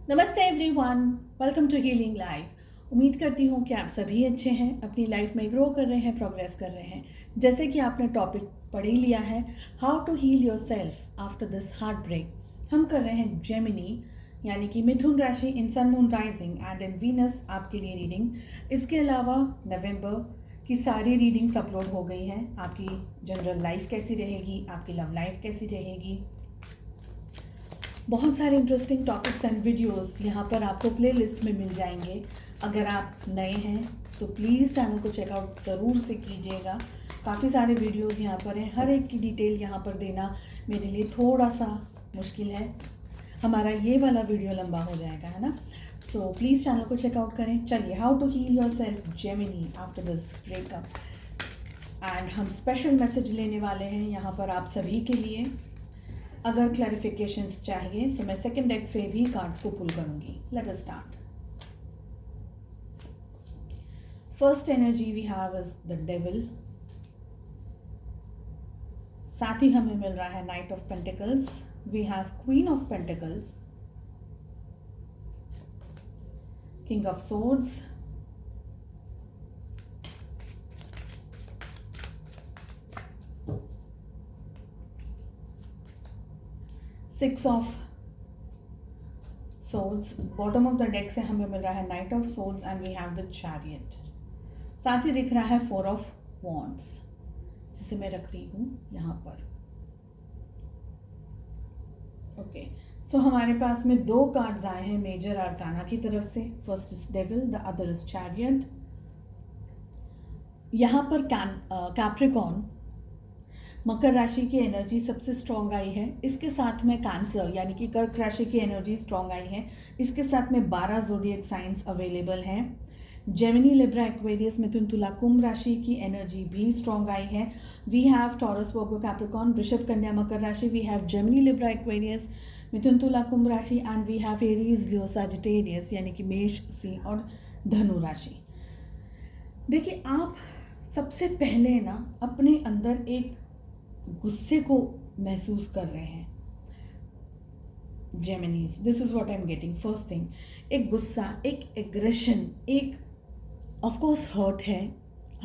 नमस्ते everyone, welcome to healing life. उम्मीद करती हूँ कि आप सभी अच्छे हैं, अपनी लाइफ में ग्रो कर रहे हैं, प्रोग्रेस कर रहे हैं। जैसे कि आपने टॉपिक पढ़ ही लिया है, how to heal yourself after this heartbreak. हम कर रहे हैं जेमिनी यानी कि मिथुन राशि in sun moon rising and in Venus आपके लिए रीडिंग। इसके अलावा नवंबर की सारी रीडिंग्स अपलोड हो गई हैं। आपकी जनरल लाइफ कैसी रहेगी, आपकी लव लाइफ कैसी रहेगी, बहुत सारे इंटरेस्टिंग टॉपिक्स एंड वीडियोस यहाँ पर आपको प्लेलिस्ट में मिल जाएंगे। अगर आप नए हैं तो प्लीज़ चैनल को चेकआउट ज़रूर से कीजिएगा। काफ़ी सारे वीडियोस यहाँ पर हैं, हर एक की डिटेल यहाँ पर देना मेरे लिए थोड़ा सा मुश्किल है। हमारा ये वाला वीडियो लंबा हो जाएगा, है ना। सो प्लीज़ चैनल को चेकआउट करें। चलिए, how to heal yourself Gemini after this breakup. And हम स्पेशल मैसेज लेने वाले हैं यहाँ पर आप सभी के लिए। अगर क्लैरिफिकेशंस चाहिए तो मैं सेकंड डेक से भी कार्ड्स को पुल करूंगी। Let us start. First energy we have is the devil. साथ ही हमें मिल रहा है knight of pentacles. We have queen of pentacles, king of swords, six of swords. Bottom of the deck से हमें मिल रहा है knight of swords and we have the chariot. साथ ही दिख रहा है फोर ऑफ वॉन्ड्स, जिसे मैं रख रही हूं यहां पर। ओके, सो हमारे पास में दो कार्ड्स आए हैं मेजर आर्काना की तरफ से। First is devil, the other is chariot. यहाँ पर कैप्रिकॉन मकर राशि की एनर्जी सबसे स्ट्रॉन्ग आई है। इसके साथ में कैंसर यानी कि कर्क राशि की एनर्जी स्ट्रॉन्ग आई है। इसके साथ में 12 ज़ोडिएक साइंस अवेलेबल हैं। Gemini, Libra, Aquarius, Mithun, Tula, Kumbh राशि की एनर्जी भी स्ट्रॉन्ग आई है। We have Taurus, Virgo, Capricorn, Vrishabh, Kanya, Makar राशि। We have Gemini, Libra, Aquarius, Mithun, Tula, Kumbh राशि and we have Aries, Leo, Sagittarius यानी कि मेष, सिंह और धनु राशि। देखिए, आप सबसे पहले ना अपने अंदर एक गुस्से को महसूस कर रहे हैं Geminis. This is what I am getting. First thing, एक गुस्सा, एक एग्रेशन, एक ऑफकोर्स हर्ट है,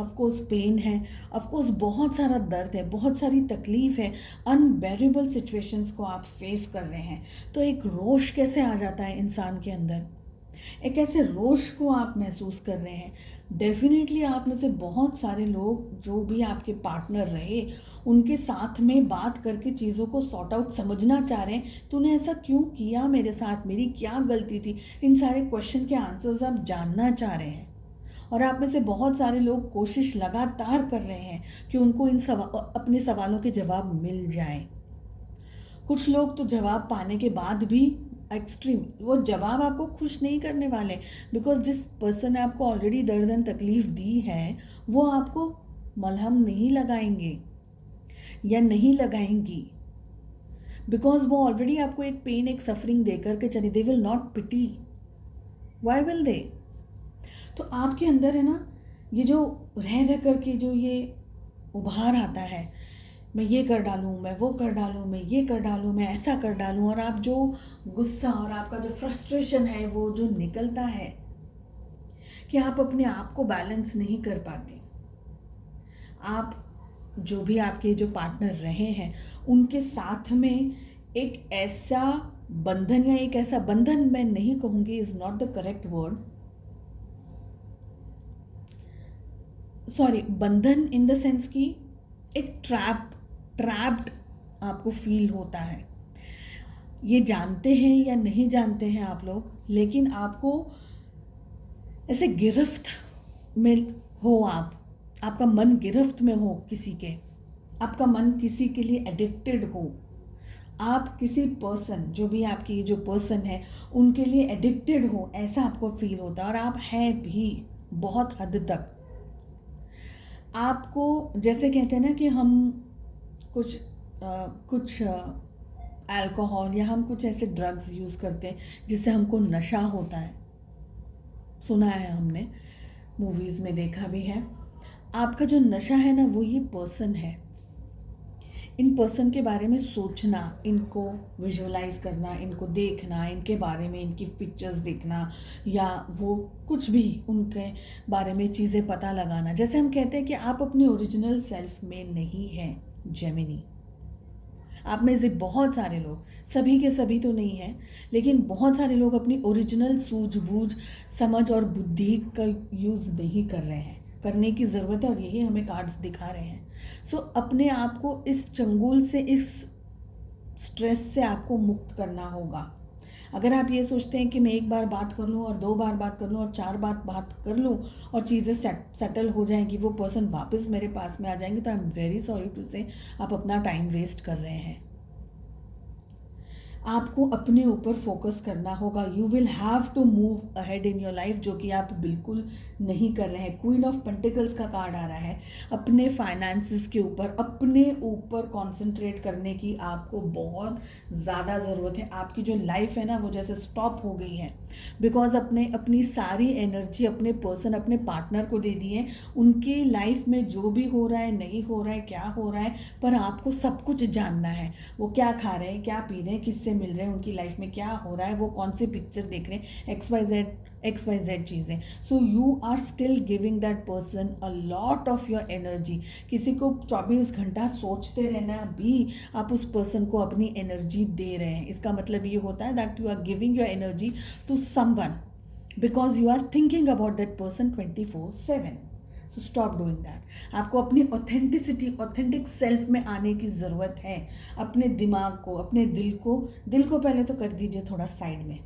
ऑफकोर्स पेन है, ऑफकोर्स बहुत सारा दर्द है, बहुत सारी तकलीफ है, अनबेरेबल सिचुएशंस को आप फेस कर रहे हैं। तो एक रोष कैसे आ जाता है इंसान के अंदर, एक ऐसे रोष को आप महसूस कर रहे हैं। डेफिनेटली आप में से बहुत सारे लोग जो भी आपके पार्टनर रहे उनके साथ में बात करके चीज़ों को सॉर्ट आउट समझना चाह रहे हैं। तूने ऐसा क्यों किया मेरे साथ, मेरी क्या गलती थी, इन सारे क्वेश्चन के आंसर्स आप जानना चाह रहे हैं। और आप में से बहुत सारे लोग कोशिश लगातार कर रहे हैं कि उनको अपने सवालों के जवाब मिल जाएं। कुछ लोग तो जवाब पाने के बाद भी एक्सट्रीम, वो जवाब आपको खुश नहीं करने वाले, बिकॉज जिस पर्सन ने आपको ऑलरेडी दर्द एंड तकलीफ दी है वो आपको मलहम नहीं लगाएंगे या नहीं लगाएंगी, बिकॉज वो ऑलरेडी आपको एक पेन, एक सफरिंग देकर के चले। They will not pity, why will they. तो आपके अंदर है ना, ये जो रह करके जो ये उभार आता है, मैं ये कर डालूँ, मैं वो कर डालूँ, मैं ये कर डालूँ, मैं ऐसा कर डालूँ, और आप जो गुस्सा और आपका जो फ्रस्ट्रेशन है वो जो निकलता है कि आप अपने आप को बैलेंस नहीं कर पाते। आप जो भी आपके जो पार्टनर रहे हैं उनके साथ में एक ऐसा बंधन, या एक ऐसा बंधन मैं नहीं कहूँगी, is not the correct word, sorry, बंधन इन द सेंस की एक ट्रैप्ड आपको फील होता है। ये जानते हैं या नहीं जानते हैं आप लोग, लेकिन आपको ऐसे गिरफ्त में हो, आपका मन गिरफ्त में हो किसी के, आपका मन किसी के लिए एडिक्टेड हो, आप किसी पर्सन, जो भी आपकी जो पर्सन है उनके लिए एडिक्टेड हो, ऐसा आपको फील होता है। और आप हैं भी बहुत हद तक। आपको जैसे कहते हैं ना कि हम कुछ अल्कोहल या हम कुछ ऐसे ड्रग्स यूज़ करते हैं जिससे हमको नशा होता है, सुना है हमने, मूवीज़ में देखा भी है। आपका जो नशा है ना वो ये पर्सन है। इन पर्सन के बारे में सोचना, इनको विजुअलाइज करना, इनको देखना, इनके बारे में इनकी पिक्चर्स देखना, या वो कुछ भी उनके बारे में चीज़ें पता लगाना। जैसे हम कहते हैं कि आप अपने ओरिजिनल सेल्फ में नहीं हैं जेमिनी। आप में से बहुत सारे लोग, सभी के सभी तो नहीं हैं, लेकिन बहुत सारे लोग अपनी ओरिजिनल सूझबूझ, समझ और बुद्धि का यूज़ नहीं कर रहे हैं। करने की ज़रूरत है, और यही हमें कार्ड्स दिखा रहे हैं। सो अपने आप को इस चंगुल से, इस स्ट्रेस से आपको मुक्त करना होगा। अगर आप ये सोचते हैं कि मैं एक बार बात कर लूँ और 2 बार बात कर लूँ और 4 बात कर लूँ और चीज़ें सेटल हो जाएंगी, वो पर्सन वापस मेरे पास में आ जाएंगे, तो I am very sorry to say आप अपना टाइम वेस्ट कर रहे हैं। आपको अपने ऊपर फोकस करना होगा। You will have to move ahead in your life, जो कि आप बिल्कुल नहीं कर रहे हैं। क्वीन ऑफ पेंटिकल्स का कार्ड आ रहा है। अपने फाइनेंसिस के ऊपर, अपने ऊपर कंसंट्रेट करने की आपको बहुत ज़्यादा ज़रूरत है। आपकी जो लाइफ है ना, वो जैसे स्टॉप हो गई है, बिकॉज अपनी सारी एनर्जी अपने पर्सन, अपने पार्टनर को दे दी है। उनकी लाइफ में जो भी हो रहा है, नहीं हो रहा है, क्या हो रहा है, पर आपको सब कुछ जानना है। वो क्या खा रहे हैं, क्या पी रहे हैं, किससे मिल रहे हैं, उनकी लाइफ में क्या हो रहा है, वो कौन सी पिक्चर देख रहे हैं, XYZ चीज़ें। So you are still giving that person a lot of your energy. किसी को 24 घंटा सोचते रहना भी आप उस पर्सन को अपनी एनर्जी दे रहे हैं। इसका मतलब ये होता है that you are giving your energy to someone because you are thinking about that person 24/7। So stop doing that. आपको अपनी ऑथेंटिक सेल्फ में आने की ज़रूरत है। अपने दिमाग को, अपने दिल को पहले तो कर दीजिए थोड़ा साइड में,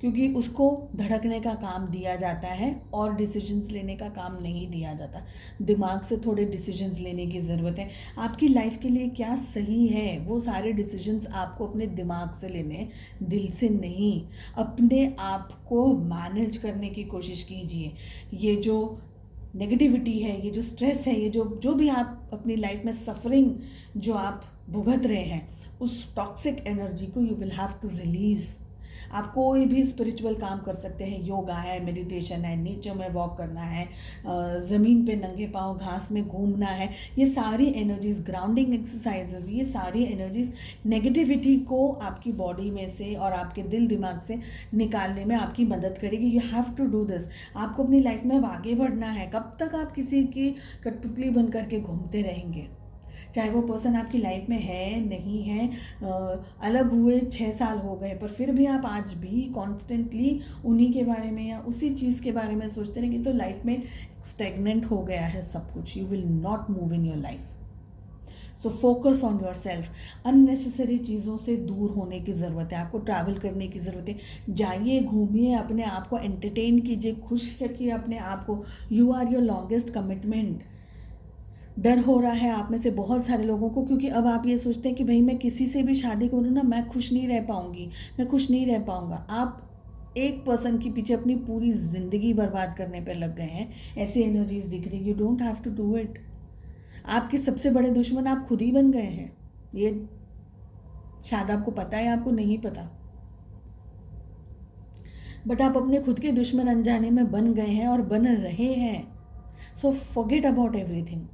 क्योंकि उसको धड़कने का काम दिया जाता है और डिसीजंस लेने का काम नहीं दिया जाता। दिमाग से थोड़े डिसीजंस लेने की ज़रूरत है। आपकी लाइफ के लिए क्या सही है, वो सारे डिसीजंस आपको अपने दिमाग से लेने हैं, दिल से नहीं। अपने आप को मैनेज करने की कोशिश कीजिए। ये जो नेगेटिविटी है, ये जो स्ट्रेस है, ये जो भी आप अपनी लाइफ में सफरिंग जो आप भुगत रहे हैं, उस टॉक्सिक एनर्जी को you will have to release. आप कोई भी स्पिरिचुअल काम कर सकते हैं। योगा है, मेडिटेशन है, नेचर में वॉक करना है, ज़मीन पे नंगे पाँव घास में घूमना है। ये सारी एनर्जीज, ग्राउंडिंग एक्सरसाइजेज, ये सारी एनर्जीज नेगेटिविटी को आपकी बॉडी में से और आपके दिल दिमाग से निकालने में आपकी मदद करेगी। You have to do this. आपको अपनी लाइफ में अब आगे बढ़ना है। कब तक आप किसी की कठपुतली बन करके घूमते रहेंगे? चाहे वो पर्सन आपकी लाइफ में है, नहीं है, अलग हुए 6 साल हो गए, पर फिर भी आप आज भी कॉन्स्टेंटली उन्हीं के बारे में या उसी चीज़ के बारे में सोचते रहेंगे, तो लाइफ में स्टेगनेंट हो गया है सब कुछ। You will not move in your life. So focus on your self. Unnecessary चीज़ों से दूर होने की ज़रूरत है। आपको ट्रैवल करने की ज़रूरत है। जाइए, घूमिए, अपने आप को एंटरटेन कीजिए, खुश रखिए अपने आप को। You are your longest commitment. डर हो रहा है आप में से बहुत सारे लोगों को, क्योंकि अब आप ये सोचते हैं कि भाई मैं किसी से भी शादी करूँ ना, मैं खुश नहीं रह पाऊँगी, मैं खुश नहीं रह पाऊँगा। आप एक पर्सन के पीछे अपनी पूरी ज़िंदगी बर्बाद करने पर लग गए हैं। ऐसी एनर्जीज दिख रही। You don't have to do it. आपके सबसे बड़े दुश्मन आप खुद ही बन गए हैं। ये शायद आपको पता है, आपको नहीं पता, बट आप अपने खुद के दुश्मन अनजाने में बन गए हैं और बन रहे हैं। So forget about everything.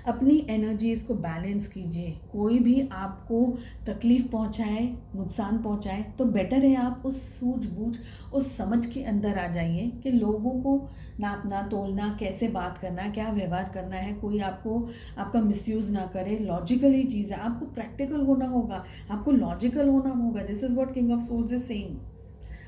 अपनी एनर्जीज़ को बैलेंस कीजिए। कोई भी आपको तकलीफ़ पहुंचाए, नुकसान पहुंचाए, तो बेटर है आप उस सूझबूझ, उस समझ के अंदर आ जाइए कि लोगों को नापना, तोलना, कैसे बात करना, क्या व्यवहार करना है, कोई आपका मिसयूज़ ना करे। लॉजिकल ही चीज़ है। आपको प्रैक्टिकल होना होगा, आपको लॉजिकल होना होगा। This is what king of souls is saying.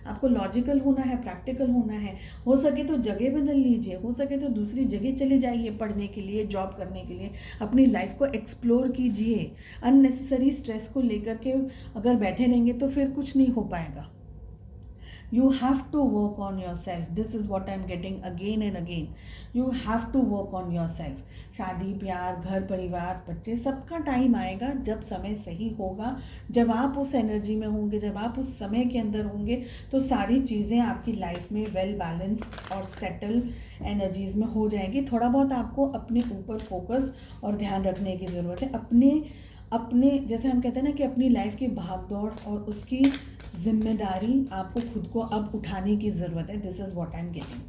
आपको लॉजिकल होना है, प्रैक्टिकल होना है। हो सके तो जगह बदल लीजिए, हो सके तो दूसरी जगह चले जाइए पढ़ने के लिए, जॉब करने के लिए। अपनी लाइफ को एक्सप्लोर कीजिए। अननेसेसरी स्ट्रेस को लेकर के अगर बैठे रहेंगे तो फिर कुछ नहीं हो पाएगा। You have to work on yourself. This is what I'm getting again and again. You have to work on yourself. शादी, प्यार, घर परिवार, बच्चे, सबका टाइम आएगा जब समय सही होगा। जब आप उस एनर्जी में होंगे, जब आप उस समय के अंदर होंगे, तो सारी चीज़ें आपकी लाइफ में वेल बैलेंस्ड और सेटल एनर्जीज में हो जाएगी। थोड़ा बहुत आपको अपने ऊपर फोकस और ध्यान रखने की ज़रूरत है। अपने जैसे हम कहते हैं ना कि अपनी लाइफ की भागदौड़ और उसकी जिम्मेदारी आपको खुद को अब उठाने की ज़रूरत है। This is what I am getting.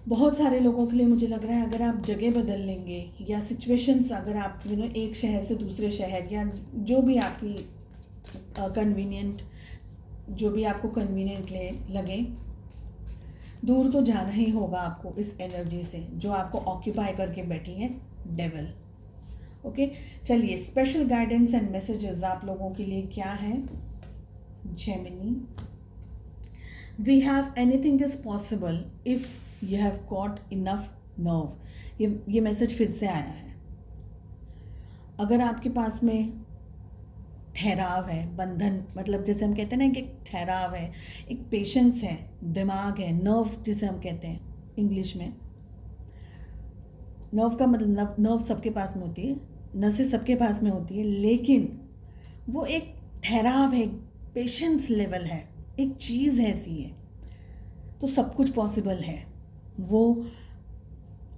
बहुत सारे लोगों के लिए मुझे लग रहा है अगर आप जगह बदल लेंगे या सिचुएशंस, अगर आप एक शहर से दूसरे शहर या जो भी आपकी कन्वीनियंट, जो भी आपको कन्वीनियंट लगे, दूर तो जाना ही होगा आपको इस एनर्जी से जो आपको ऑक्यूपाई करके बैठी है, डेविल। ओके, चलिए स्पेशल गाइडेंस एंड मैसेजेस आप लोगों के लिए क्या है। Gemini, we have anything is possible if you have got enough nerve. ये मैसेज फिर से आया है। अगर आपके पास में ठहराव है, बंधन, मतलब जैसे हम कहते हैं ना कि एक ठहराव है, एक पेशेंस है, दिमाग है, नर्व जिसे हम कहते हैं इंग्लिश में। नर्व का मतलब नर्व सबके पास में होती है, नसें सबके पास में होती है, लेकिन वो एक ठहराव है, पेशेंस लेवल है, एक चीज़ है ऐसी है, तो सब कुछ पॉसिबल है। वो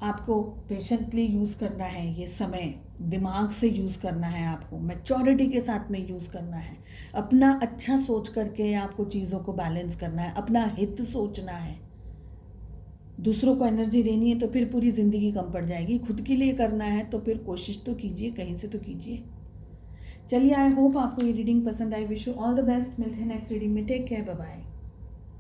आपको पेशेंटली यूज़ करना है, ये समय दिमाग से यूज़ करना है, आपको मैच्योरिटी के साथ में यूज़ करना है, अपना अच्छा सोच करके आपको चीज़ों को बैलेंस करना है, अपना हित सोचना है। दूसरों को एनर्जी देनी है तो फिर पूरी ज़िंदगी कम पड़ जाएगी, खुद के लिए करना है तो फिर कोशिश तो कीजिए, कहीं से तो कीजिए। चलिए, आई होप आपको ये रीडिंग पसंद आई। Wish you all the best. मिलते हैं नेक्स्ट रीडिंग में। Take care, bye bye.